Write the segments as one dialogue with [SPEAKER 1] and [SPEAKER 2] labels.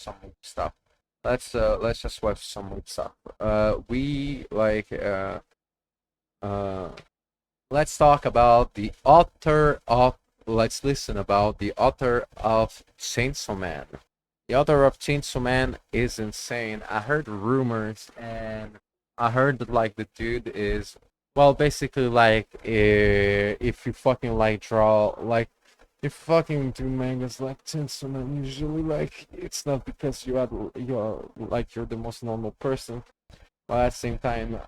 [SPEAKER 1] some movie stuff. Let's just watch some movie stuff. We like uh let's talk about the author of. Let's listen about the author of Chainsaw Man. The author of Chainsaw Man is insane. I heard rumors and I heard that like the dude is well basically like if you fucking like draw like if fucking do mangas like Chainsaw Man usually like it's not because you're like you're the most normal person. But at the same time,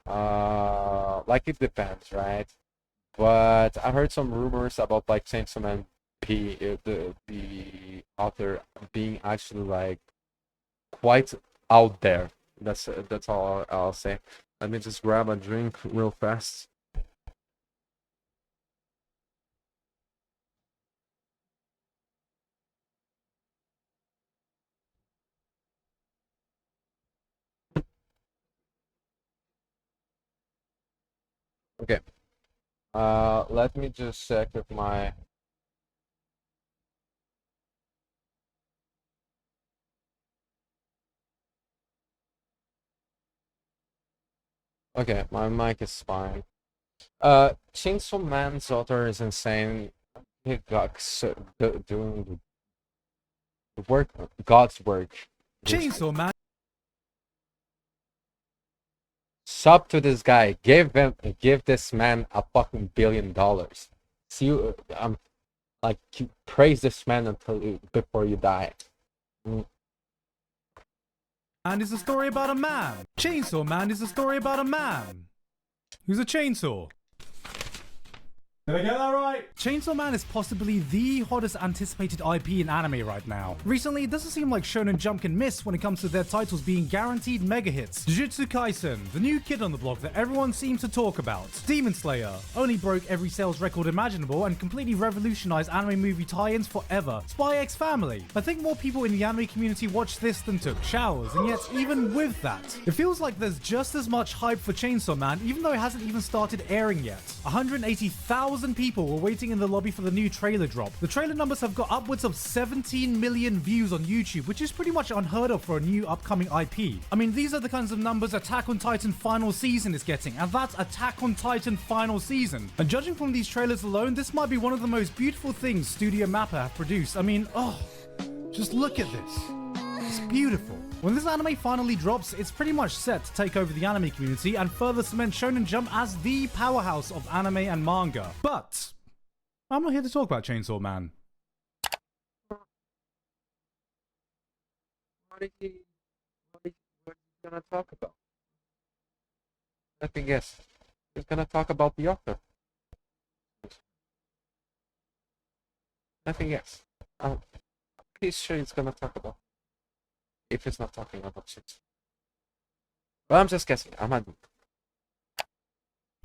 [SPEAKER 1] like it depends, right? But I heard some rumors about like Chainsaw Man the author being actually like quite out there. That's all I'll say. Let me just grab a drink real fast. Okay. Let me just check if my okay, my mic is fine. Chainsaw Man's author is insane. He got doing the work, God's work.
[SPEAKER 2] Chainsaw Man.
[SPEAKER 1] Sub to this guy. Give this man a fucking $1 billion. See you. Like you praise this man before you die.
[SPEAKER 2] And is a story about a man. Chainsaw Man is a story about a man who's a chainsaw. Did I get that right? Chainsaw Man is possibly the hottest anticipated IP in anime right now. Recently, it doesn't seem like Shonen Jump can miss when it comes to their titles being guaranteed mega hits. Jujutsu Kaisen, the new kid on the block that everyone seems to talk about. Demon Slayer, only broke every sales record imaginable and completely revolutionized anime movie tie-ins forever. Spy X Family. I think more people in the anime community watched this than took showers, and yet even with that, it feels like there's just as much hype for Chainsaw Man even though it hasn't even started airing yet. 180,000 people were waiting in the lobby for the new trailer drop. The trailer numbers have got upwards of 17 million views on YouTube, which is pretty much unheard of for a new upcoming IP. I mean, these are the kinds of numbers Attack on Titan final season is getting, and that's Attack on Titan final season. And judging from these trailers alone, this might be one of the most beautiful things Studio Mappa have produced. I mean, oh, just look at this. It's beautiful. When this anime finally drops, it's pretty much set to take over the anime community and further cement Shonen Jump as the powerhouse of anime and manga. But I'm not here to talk about Chainsaw Man.
[SPEAKER 1] What are you gonna talk about? Nothing else. He's gonna talk about the author. Nothing else. I'm pretty sure he's gonna talk about. If he's not talking about shit. Well, I'm just guessing. I'm not.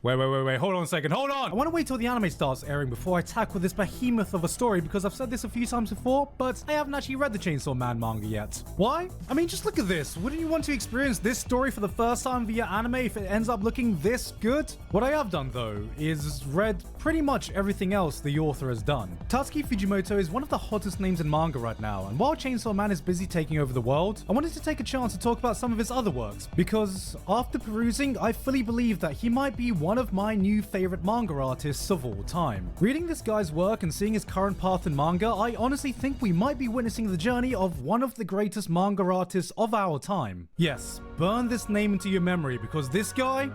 [SPEAKER 2] Wait, hold on a second, hold on! I want to wait till the anime starts airing before I tackle this behemoth of a story because I've said this a few times before, but I haven't actually read the Chainsaw Man manga yet. Why? I mean, just look at this. Wouldn't you want to experience this story for the first time via anime if it ends up looking this good? What I have done, though, is read pretty much everything else the author has done. Tatsuki Fujimoto is one of the hottest names in manga right now, and while Chainsaw Man is busy taking over the world, I wanted to take a chance to talk about some of his other works, because after perusing, I fully believe that he might be one of my new favorite manga artists of all time. Reading this guy's work and seeing his current path in manga, I honestly think we might be witnessing the journey of one of the greatest manga artists of our time. Yes, burn this name into your memory because this guy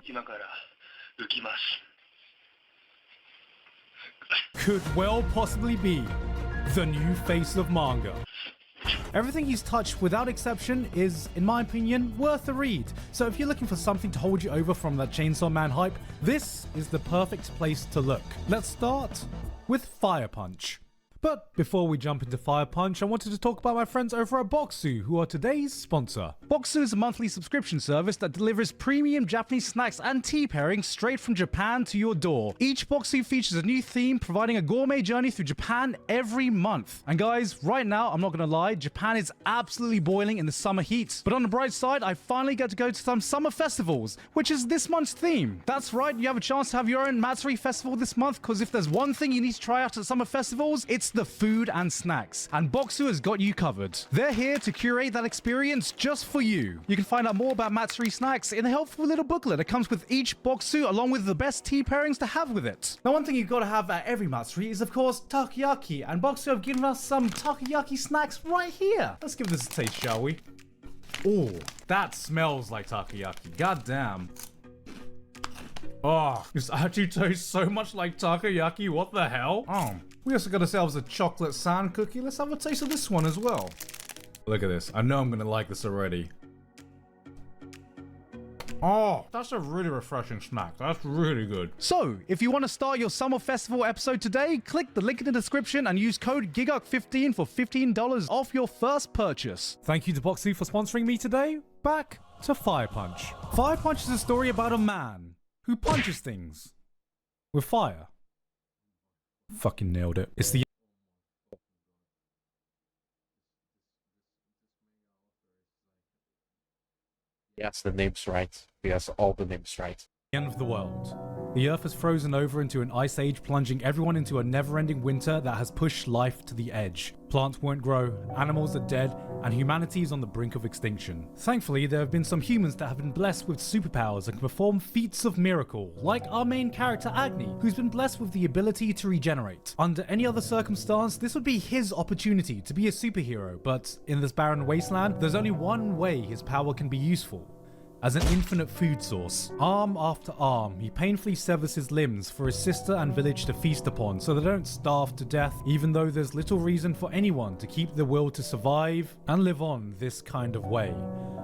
[SPEAKER 2] could well possibly be the new face of manga. Everything he's touched, without exception, is, in my opinion, worth a read. So if you're looking for something to hold you over from that Chainsaw Man hype, this is the perfect place to look. Let's start with Fire Punch. But before we jump into Fire Punch, I wanted to talk about my friends over at Boxu, who are today's sponsor. Boxu is a monthly subscription service that delivers premium Japanese snacks and tea pairings straight from Japan to your door. Each Boxu features a new theme, providing a gourmet journey through Japan every month. And guys, right now, I'm not gonna lie, Japan is absolutely boiling in the summer heat. But on the bright side, I finally get to go to some summer festivals, which is this month's theme. That's right, you have a chance to have your own Matsuri festival this month, because if there's one thing you need to try out at summer festivals, it's the food and snacks, and Boxu has got you covered. They're here to curate that experience just for you. You can find out more about Matsuri snacks in a helpful little booklet that comes with each Boxu along with the best tea pairings to have with it. Now, one thing you've got to have at every Matsuri is, of course, takoyaki, and Boxu have given us some takoyaki snacks right here. Let's give this a taste, shall we? Oh, that smells like takoyaki. God damn. Oh, this actually tastes so much like takoyaki. What the hell? Oh, we also got ourselves a chocolate sand cookie. Let's have a taste of this one as well. Look at this. I know I'm gonna like this already. Oh, that's a really refreshing snack. That's really good. So, if you want to start your summer festival episode today, click the link in the description and use code GIGUK15 for $15 off your first purchase. Thank you to Boxu for sponsoring me today. Back to Fire Punch. Fire Punch is a story about a man who punches things with fire. Fucking nailed it. It's the
[SPEAKER 1] Yes, the name's right. Yes, all the names right.
[SPEAKER 2] end of the world. The Earth has frozen over into an ice age, plunging everyone into a never-ending winter that has pushed life to the edge. Plants won't grow, animals are dead, and humanity is on the brink of extinction. Thankfully, there have been some humans that have been blessed with superpowers and can perform feats of miracle, like our main character Agni, who's been blessed with the ability to regenerate. Under any other circumstance, this would be his opportunity to be a superhero, but in this barren wasteland, there's only one way his power can be useful. As an infinite food source. Arm after arm, he painfully severs his limbs for his sister and village to feast upon so they don't starve to death, even though there's little reason for anyone to keep the will to survive and live on this kind of way.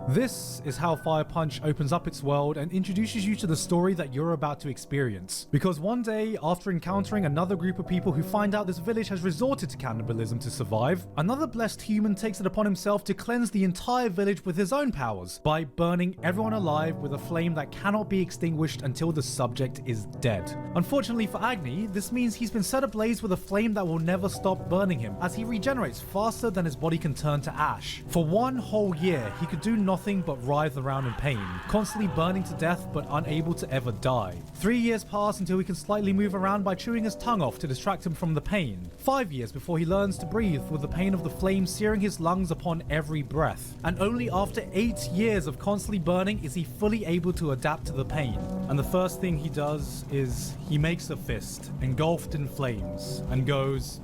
[SPEAKER 2] This is how Fire Punch opens up its world and introduces you to the story that you're about to experience. Because one day, after encountering another group of people who find out this village has resorted to cannibalism to survive, another blessed human takes it upon himself to cleanse the entire village with his own powers by burning everyone alive with a flame that cannot be extinguished until the subject is dead. Unfortunately for Agni, this means he's been set ablaze with a flame that will never stop burning him, as he regenerates faster than his body can turn to ash. For one whole year, he could do nothing but writhe around in pain, constantly burning to death but unable to ever die. 3 years pass until he can slightly move around by chewing his tongue off to distract him from the pain. 5 years before he learns to breathe with the pain of the flame searing his lungs upon every breath. And only after 8 years of constantly burning is he fully able to adapt to the pain. And the first thing he does is he makes a fist, engulfed in flames, and goes,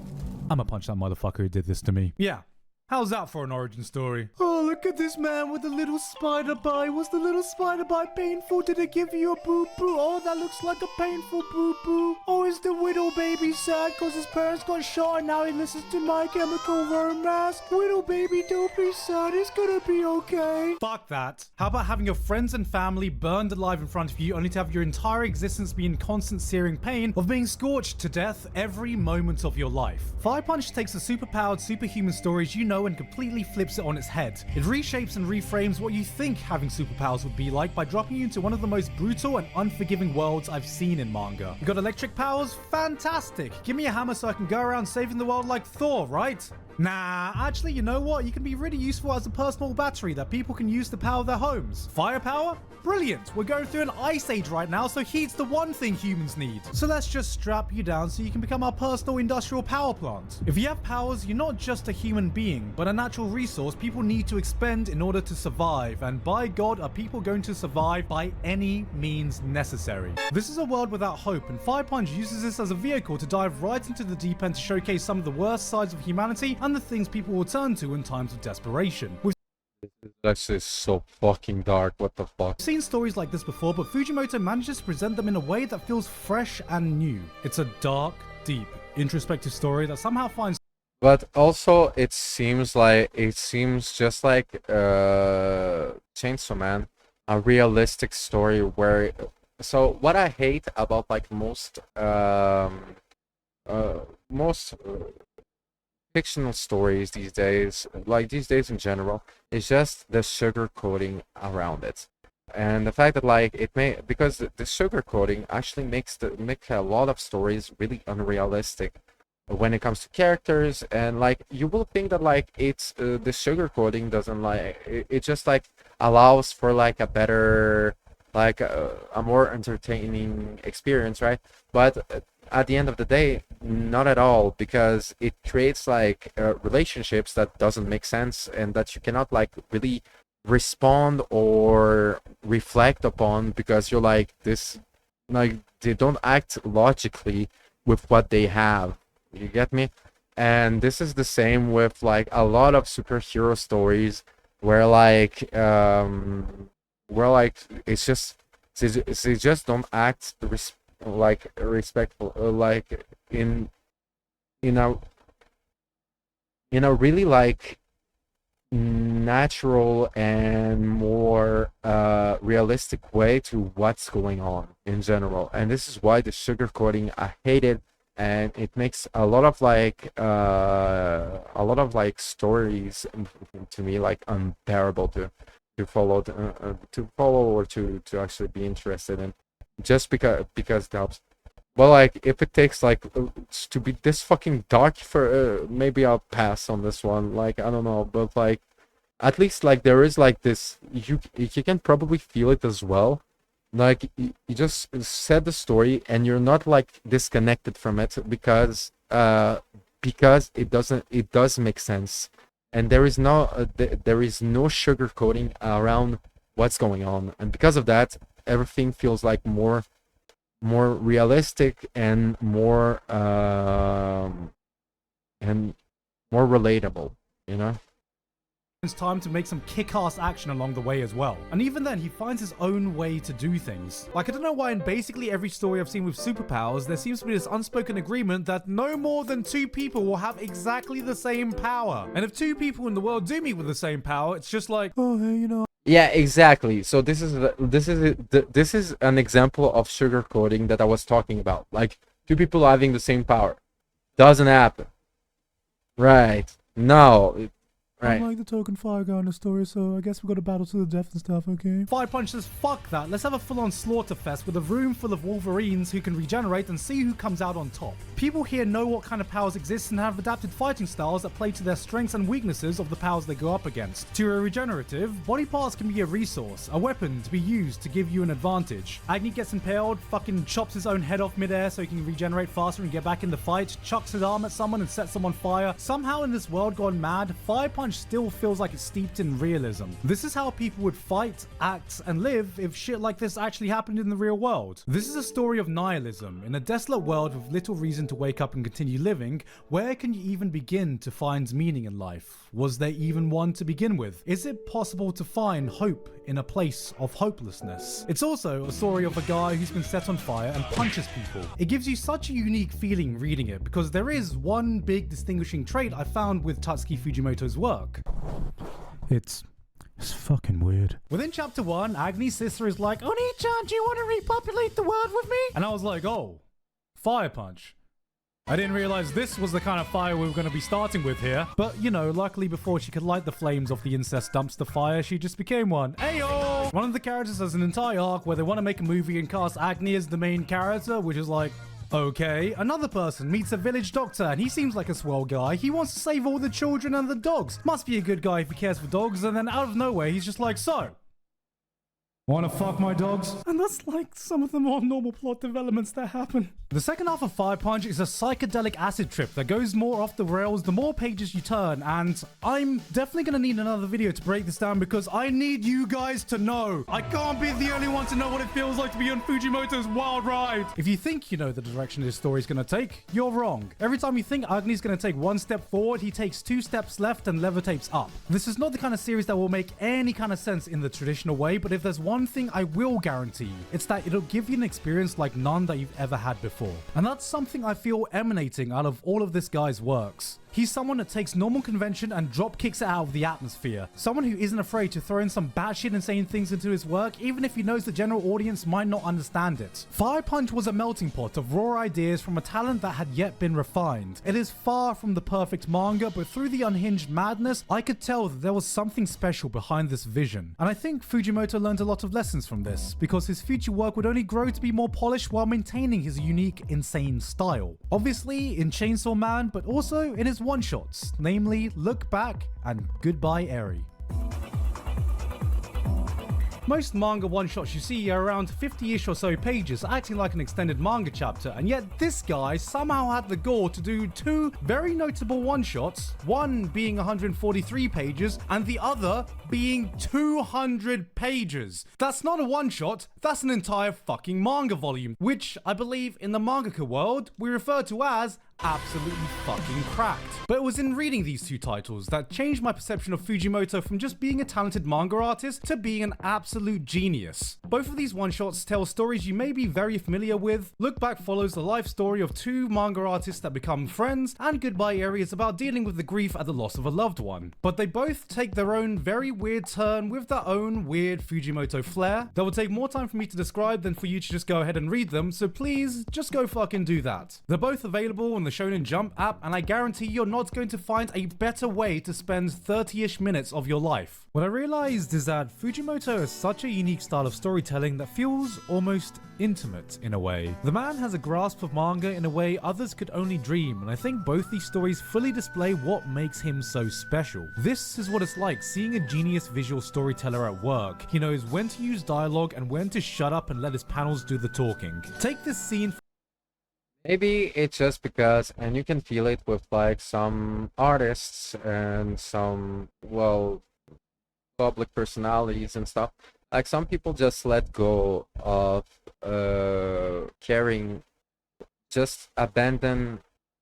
[SPEAKER 2] "I'ma punch that motherfucker who did this to me." Yeah. How's that for an origin story? Oh, look at this man with a little spider bite. Was the little spider bite painful? Did it give you a boo-boo? Oh, that looks like a painful boo-boo. Oh, is the widow baby sad because his parents got shot and now he listens to My Chemical Romance? Widow baby, don't be sad. It's gonna be okay. Fuck that. How about having your friends and family burned alive in front of you only to have your entire existence be in constant searing pain of being scorched to death every moment of your life? Fire Punch takes the superpowered superhuman stories you know and completely flips it on its head. It reshapes and reframes what you think having superpowers would be like by dropping you into one of the most brutal and unforgiving worlds I've seen in manga. You got electric powers? Fantastic! Give me a hammer so I can go around saving the world like Thor, right? Nah, actually, you know what? You can be really useful as a personal battery that people can use to power their homes. Firepower? Brilliant! We're going through an ice age right now, so heat's the one thing humans need. So let's just strap you down so you can become our personal industrial power plant. If you have powers, you're not just a human being, but a natural resource people need to expend in order to survive. And by God, are people going to survive by any means necessary. This is a world without hope, and Fire Punch uses this as a vehicle to dive right into the deep end to showcase some of the worst sides of humanity and the things people will turn to in times of desperation.
[SPEAKER 1] That's just so fucking dark. What the fuck?
[SPEAKER 2] I've seen stories like this before, but Fujimoto manages to present them in a way that feels fresh and new. It's a dark, deep, introspective story that somehow finds.
[SPEAKER 1] But also, it seems just like Chainsaw Man, a realistic story where. So what I hate about like most fictional stories these days, like these days in general, is just the sugar coating around it, and the fact that like because the sugar coating actually makes a lot of stories really unrealistic when it comes to characters, and like you will think that like it's the sugar coating doesn't like it just like allows for like a better, like a more entertaining experience, right? But at the end of the day, not at all, because it creates like relationships that doesn't make sense and that you cannot like really respond or reflect upon, because you're like this, like they don't act logically with what they have. You get me? And this is the same with like a lot of superhero stories where like it's just they just don't act like respectful, like in a really like natural and more realistic way to what's going on in general. And this is why the sugarcoating, I hate it, and it makes a lot of like stories to me like unbearable to follow or to actually be interested in, just because it helps. Well, like if it takes like to be this fucking dark for maybe I'll pass on this one. Like I don't know, but like at least like there is like this, you can probably feel it as well. Like you just said the story and you're not like disconnected from it, because it does make sense, and there is there is no sugarcoating around what's going on, and because of that everything feels like more realistic and more relatable, you know.
[SPEAKER 2] It's time to make some kick-ass action along the way as well. And even then, he finds his own way to do things. Like, I don't know why in basically every story I've seen with superpowers, there seems to be this unspoken agreement that no more than 2 people will have exactly the same power. And if 2 people in the world do meet with the same power, it's just like, oh, hey, you know.
[SPEAKER 1] Yeah, exactly. So this is an example of sugarcoating that I was talking about. Like 2 people having the same power doesn't happen, right? No. Right.
[SPEAKER 2] I'm like the token fire guy in the story, so I guess we've got a battle to the death and stuff, okay? Fire Punch says, fuck that, let's have a full-on slaughter fest with a room full of Wolverines who can regenerate and see who comes out on top. People here know what kind of powers exist and have adapted fighting styles that play to their strengths and weaknesses of the powers they go up against. To a regenerative, body parts can be a resource, a weapon to be used to give you an advantage. Agni gets impaled, fucking chops his own head off midair so he can regenerate faster and get back in the fight, chucks his arm at someone and sets someone on fire. Somehow in this world gone mad, Fire Punch still feels like it's steeped in realism. This is how people would fight, act, and live if shit like this actually happened in the real world. This is a story of nihilism. In a desolate world with little reason to wake up and continue living, where can you even begin to find meaning in life? Was there even one to begin with? Is it possible to find hope in a place of hopelessness? It's also a story of a guy who's been set on fire and punches people. It gives you such a unique feeling reading it, because there is one big distinguishing trait I found with Tatsuki Fujimoto's work. It's fucking weird. Within chapter 1, Agni's sister is like, Oni-chan, do you want to repopulate the world with me? And I was like, oh, Fire Punch. I didn't realize this was the kind of fire we were going to be starting with here. But, you know, luckily before she could light the flames off the incest dumpster fire, she just became one. Ayo! One of the characters has an entire arc where they want to make a movie and cast Agni as the main character, which is like, okay. Another person meets a village doctor and he seems like a swell guy. He wants to save all the children and the dogs. Must be a good guy if he cares for dogs. And then out of nowhere, he's just like, so, wanna fuck my dogs? And that's like some of the more normal plot developments that happen. The second half of Fire Punch is a psychedelic acid trip that goes more off the rails the more pages you turn, and I'm definitely gonna need another video to break this down because I need you guys to know. I can't be the only one to know what it feels like to be on Fujimoto's wild ride. If you think you know the direction this story is gonna take, you're wrong. Every time you think Agni's gonna take 1 step forward, he takes 2 steps left and levitates up. This is not the kind of series that will make any kind of sense in the traditional way, but if there's one thing I will guarantee, it's that it'll give you an experience like none that you've ever had before. And that's something I feel emanating out of all of this guy's works. He's someone that takes normal convention and drop kicks it out of the atmosphere. Someone who isn't afraid to throw in some batshit insane things into his work, even if he knows the general audience might not understand it. Fire Punch was a melting pot of raw ideas from a talent that had yet been refined. It is far from the perfect manga, but through the unhinged madness, I could tell that there was something special behind this vision. And I think Fujimoto learned a lot of lessons from this, because his future work would only grow to be more polished while maintaining his unique, insane style. Obviously in Chainsaw Man, but also in his one-shots, namely Look Back and Goodbye Eri. Most manga one-shots you see are around 50-ish or so pages, acting like an extended manga chapter, and yet this guy somehow had the gall to do two very notable one-shots, one being 143 pages and the other being 200 pages. That's not a one-shot, that's an entire fucking manga volume, which I believe in the mangaka world we refer to as absolutely fucking cracked. But it was in reading these two titles that changed my perception of Fujimoto from just being a talented manga artist to being an absolute genius. Both of these one-shots tell stories you may be very familiar with. Look Back follows the life story of two manga artists that become friends, and Goodbye Eri is about dealing with the grief at the loss of a loved one. But they both take their own very weird turn with their own weird Fujimoto flair that will take more time for me to describe than for you to just go ahead and read them, so please just go fucking do that. They're both available on the Shonen Jump app, and I guarantee you're not going to find a better way to spend 30-ish minutes of your life. What I realized is that Fujimoto has such a unique style of storytelling that feels almost intimate in a way. The man has a grasp of manga in a way others could only dream, and I think both these stories fully display what makes him so special. This is what it's like seeing a genius visual storyteller at work. He knows when to use dialogue and when to shut up and let his panels do the talking. Take this scene.
[SPEAKER 1] Maybe it's just because, and you can feel it with like some artists and some, well, public personalities and stuff. Like some people just let go of caring, just abandon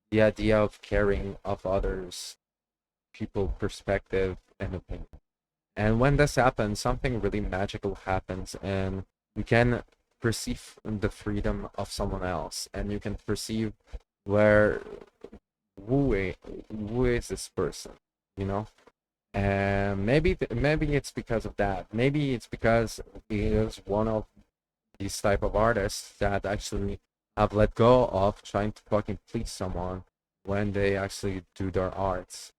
[SPEAKER 1] the idea of caring of others, people perspective and opinion. And when this happens, something really magical happens, and you can perceive the freedom of someone else, and you can perceive where who is this person, you know. And maybe it's because of that. Maybe it's because he is one of these type of artists that actually have let go of trying to fucking please someone when they actually do their arts.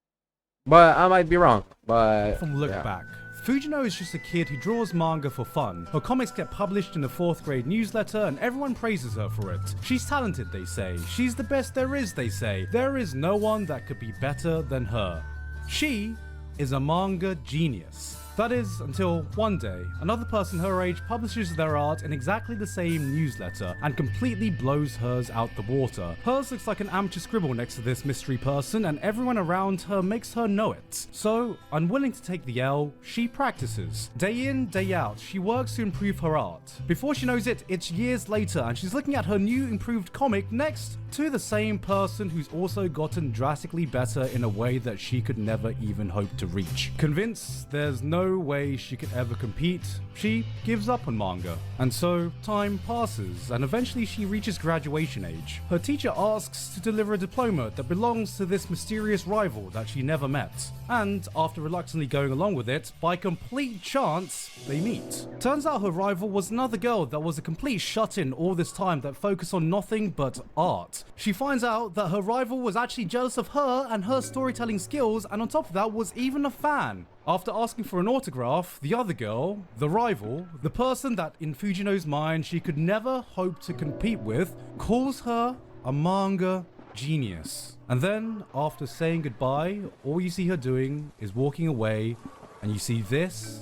[SPEAKER 1] But I might be wrong. But
[SPEAKER 2] From Look
[SPEAKER 1] yeah.
[SPEAKER 2] Back. Fujino is just a kid who draws manga for fun. Her comics get published in the 4th grade newsletter and everyone praises her for it. She's talented, they say. She's the best there is, they say. There is no one that could be better than her. She is a manga genius. That is, until one day, another person her age publishes their art in exactly the same newsletter and completely blows hers out the water. Hers looks like an amateur scribble next to this mystery person, and everyone around her makes her know it. So, unwilling to take the L, she practices. Day in, day out, she works to improve her art. Before she knows it, it's years later, and she's looking at her new improved comic next to the same person who's also gotten drastically better in a way that she could never even hope to reach. Convinced there's no way she could ever compete, she gives up on manga. And so, time passes, and eventually she reaches graduation age. Her teacher asks to deliver a diploma that belongs to this mysterious rival that she never met. And, after reluctantly going along with it, by complete chance, they meet. Turns out her rival was another girl that was a complete shut-in all this time that focused on nothing but art. She finds out that her rival was actually jealous of her and her storytelling skills, and on top of that was even a fan. After asking for an autograph, the other girl, the rival, the person that in Fujino's mind she could never hope to compete with, calls her a manga genius. And then, after saying goodbye, all you see her doing is walking away, and you see this,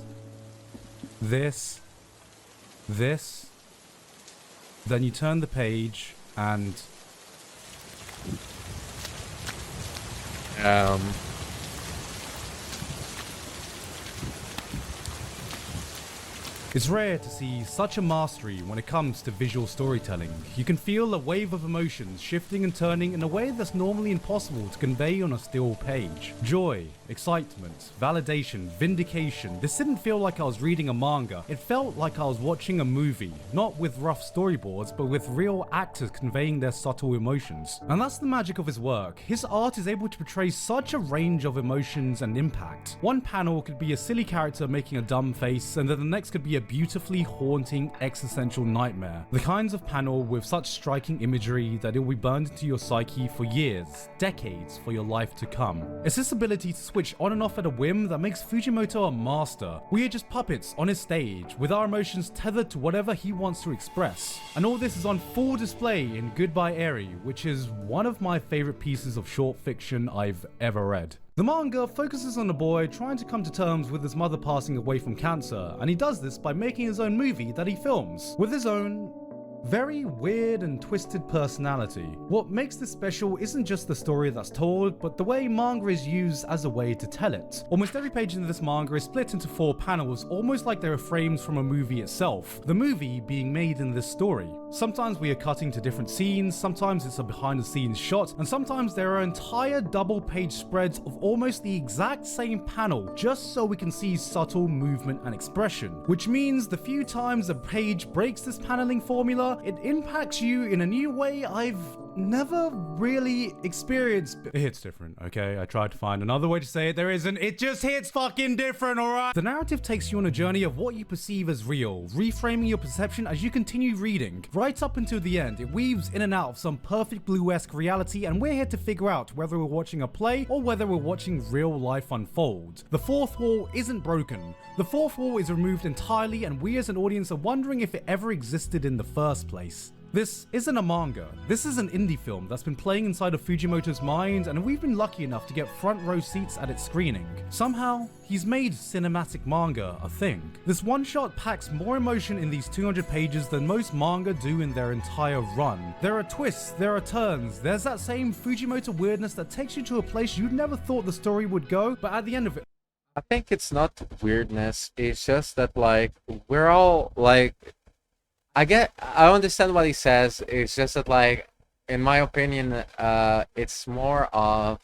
[SPEAKER 2] then you turn the page and it's rare to see such a mastery when it comes to visual storytelling. You can feel a wave of emotions shifting and turning in a way that's normally impossible to convey on a still page. Joy, excitement, validation, vindication. This didn't feel like I was reading a manga. It felt like I was watching a movie, not with rough storyboards, but with real actors conveying their subtle emotions. And that's the magic of his work. His art is able to portray such a range of emotions and impact. One panel could be a silly character making a dumb face, and then the next could be a beautifully haunting existential nightmare. The kinds of panel with such striking imagery that it will be burned into your psyche for years, decades for your life to come. It's this ability to switch on and off at a whim that makes Fujimoto a master. We are just puppets on his stage, with our emotions tethered to whatever he wants to express. And all this is on full display in Goodbye Eri, which is one of my favorite pieces of short fiction I've ever read. The manga focuses on a boy trying to come to terms with his mother passing away from cancer, and he does this by making his own movie that he films, with his own very weird and twisted personality. What makes this special isn't just the story that's told, but the way manga is used as a way to tell it. Almost every page in this manga is split into 4 panels, almost like they are frames from a movie itself, the movie being made in this story. Sometimes we are cutting to different scenes, sometimes it's a behind the scenes shot, and sometimes there are entire double page spreads of almost the exact same panel, just so we can see subtle movement and expression. Which means the few times a page breaks this paneling formula, it impacts you in a new way I've never really experienced. It hits different, okay? I tried to find another way to say it, there isn't. It just hits fucking different, alright? The narrative takes you on a journey of what you perceive as real, reframing your perception as you continue reading. Right up until the end, it weaves in and out of some perfect blue-esque reality, and we're here to figure out whether we're watching a play or whether we're watching real life unfold. The fourth wall isn't broken. The fourth wall is removed entirely, and we as an audience are wondering if it ever existed in the first place. This isn't a manga, this is an indie film that's been playing inside of Fujimoto's mind, and we've been lucky enough to get front row seats at its screening. Somehow, he's made cinematic manga a thing. This one shot packs more emotion in these 200 pages than most manga do in their entire run. There are twists, there are turns, there's that same Fujimoto weirdness that takes you to a place you'd never thought the story would go, but at the end of it,
[SPEAKER 1] I think it's not weirdness, it's just that, like, we're all, like, I understand what he says. It's just that, like, in my opinion, it's more of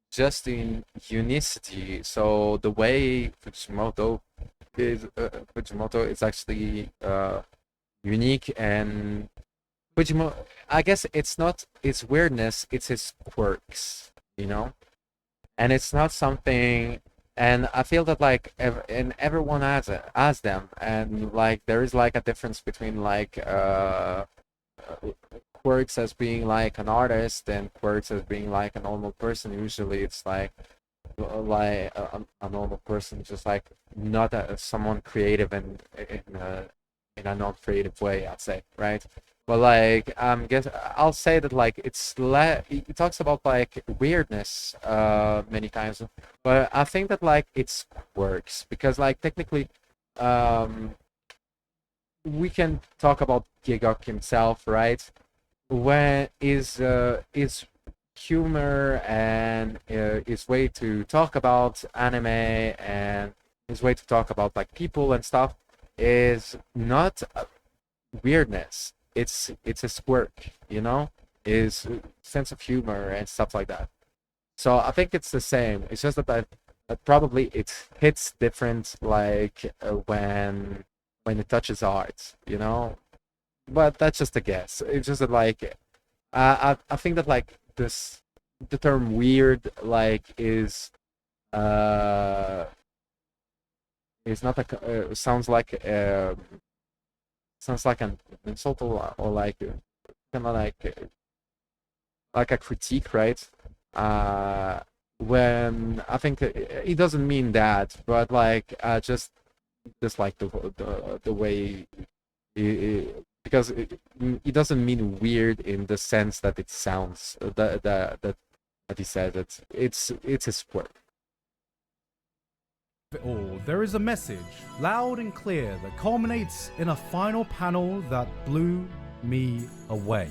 [SPEAKER 1] just in unicity. So the way Fujimoto is actually unique, and Fujimoto, I guess it's not its weirdness, it's his quirks, you know, and it's not something. And I feel that, like, and everyone has them, and, like, there is, like, a difference between, like, quirks as being like an artist and quirks as being like a normal person. Usually it's like a normal person, just like not someone creative and in a non-creative way, I'd say, right? But like I'll say that like it talks about like weirdness many times, but I think that like it works because like technically we can talk about Gigok himself, right? When is humor and his way to talk about anime and his way to talk about like people and stuff is not weirdness. It's his quirk, you know, his sense of humor and stuff like that. So I think it's the same. It's just that probably it hits different, like when it touches art, you know. But that's just a guess. It's just that like I think that like the term weird like is not a sounds like an insult or like kind of like a critique, right? When I think it doesn't mean that, but like just like the way because it doesn't mean weird in the sense that it sounds that he said that it's his quirk.
[SPEAKER 2] All, there is a message, loud and clear, that culminates in a final panel that blew me away.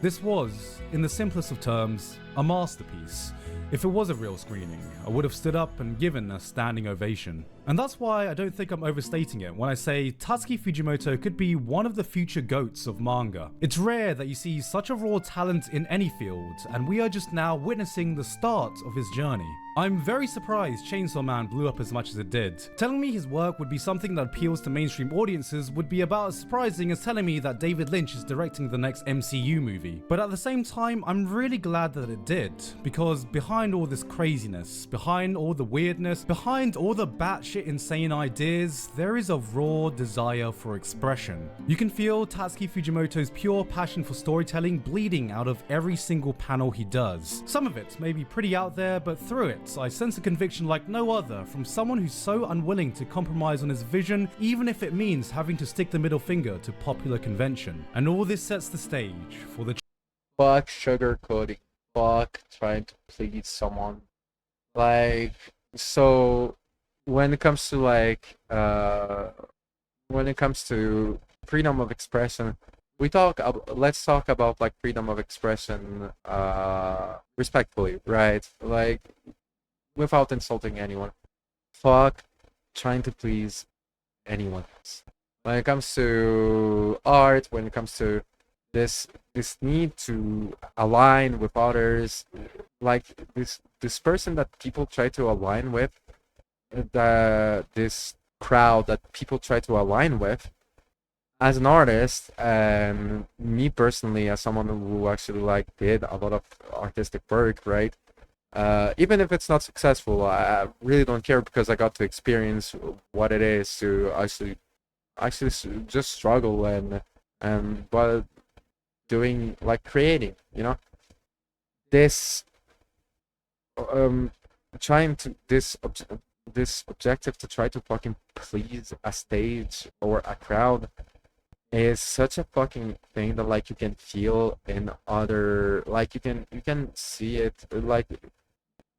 [SPEAKER 2] This was, in the simplest of terms, a masterpiece. If it was a real screening, I would have stood up and given a standing ovation. And that's why I don't think I'm overstating it when I say Tatsuki Fujimoto could be one of the future GOATs of manga. It's rare that you see such a raw talent in any field, and we are just now witnessing the start of his journey. I'm very surprised Chainsaw Man blew up as much as it did. Telling me his work would be something that appeals to mainstream audiences would be about as surprising as telling me that David Lynch is directing the next MCU movie. But at the same time, I'm really glad that it did, because behind all this craziness, behind all the weirdness, behind all the batshit insane ideas, there is a raw desire for expression. You can feel Tatsuki Fujimoto's pure passion for storytelling bleeding out of every single panel he does. Some of it may be pretty out there, but through it, I sense a conviction like no other from someone who's so unwilling to compromise on his vision, even if it means having to stick the middle finger to popular convention. And all this sets the stage for the
[SPEAKER 1] Fuck sugar coating. fuck trying to please someone. Like, so when it comes to when it comes to freedom of expression, let's talk about like freedom of expression respectfully, right? Like without insulting anyone. Fuck trying to please anyone else. When it comes to art, when it comes to this need to align with others, like this person that people try to align with, this crowd that people try to align with, as an artist, and me personally as someone who actually like did a lot of artistic work, right? Even if it's not successful, I really don't care because I got to experience what it is to actually just struggle and while doing like creating, you know, this um trying to this objective to try to fucking please a stage or a crowd is such a fucking thing that like you can feel in other, like you can see it, like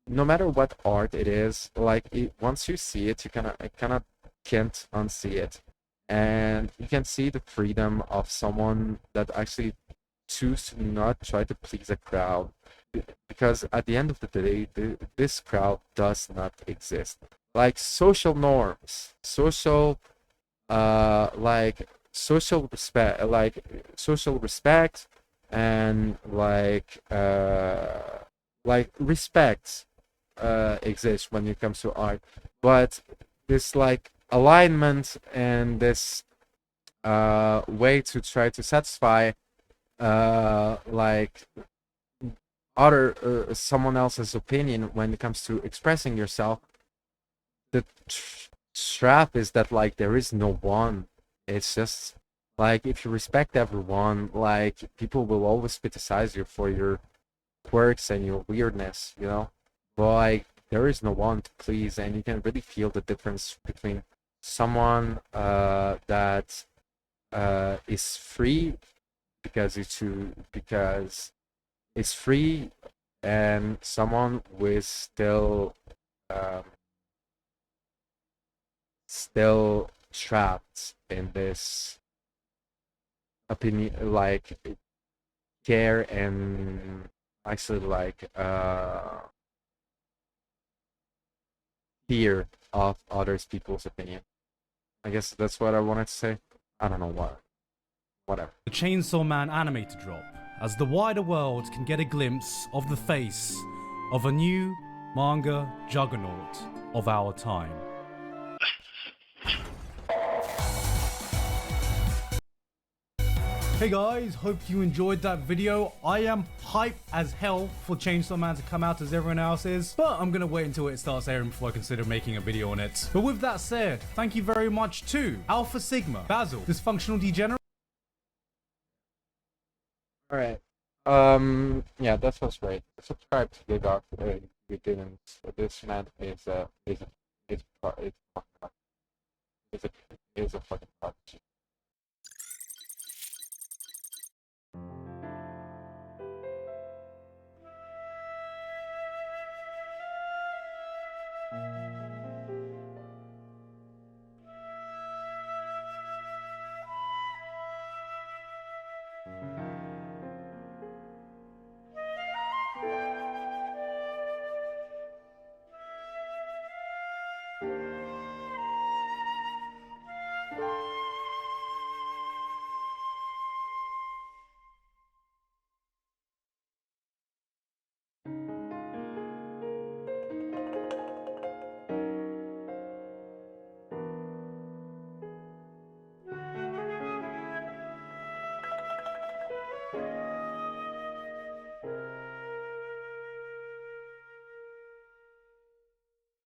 [SPEAKER 1] no matter what art it is, like once you see it, you kind of can't unsee it, and you can see the freedom of someone that actually choose to not try to please a crowd, because at the end of the day, this crowd does not exist. Like social norms, like social respect, and like respect exists when it comes to art, but this like alignment and this way to try to satisfy like other someone else's opinion when it comes to expressing yourself. The trap is that like there is no one. It's just like if you respect everyone, like people will always criticize you for your quirks and your weirdness, you know. But like there is no one to please, and you can really feel the difference between someone that is free because it's free, and someone who is um, still trapped in this opinion, like care and actually like fear of others people's opinion. I guess that's what I wanted to say. I don't know what. Whatever.
[SPEAKER 2] The Chainsaw Man animated drop, as the wider world can get a glimpse of the face of a new manga juggernaut of our time. Hey guys, hope you enjoyed that video. I am hyped as hell for Chainsaw Man to come out as everyone else is, but I'm gonna wait until it starts airing before I consider making a video on it. But with that said, thank you very much to Alpha Sigma, Basil, Dysfunctional Degenerate.
[SPEAKER 1] All right. Yeah, that was great. Subscribe to the doc. We didn't. This man is a fucking is a fucking prodigy.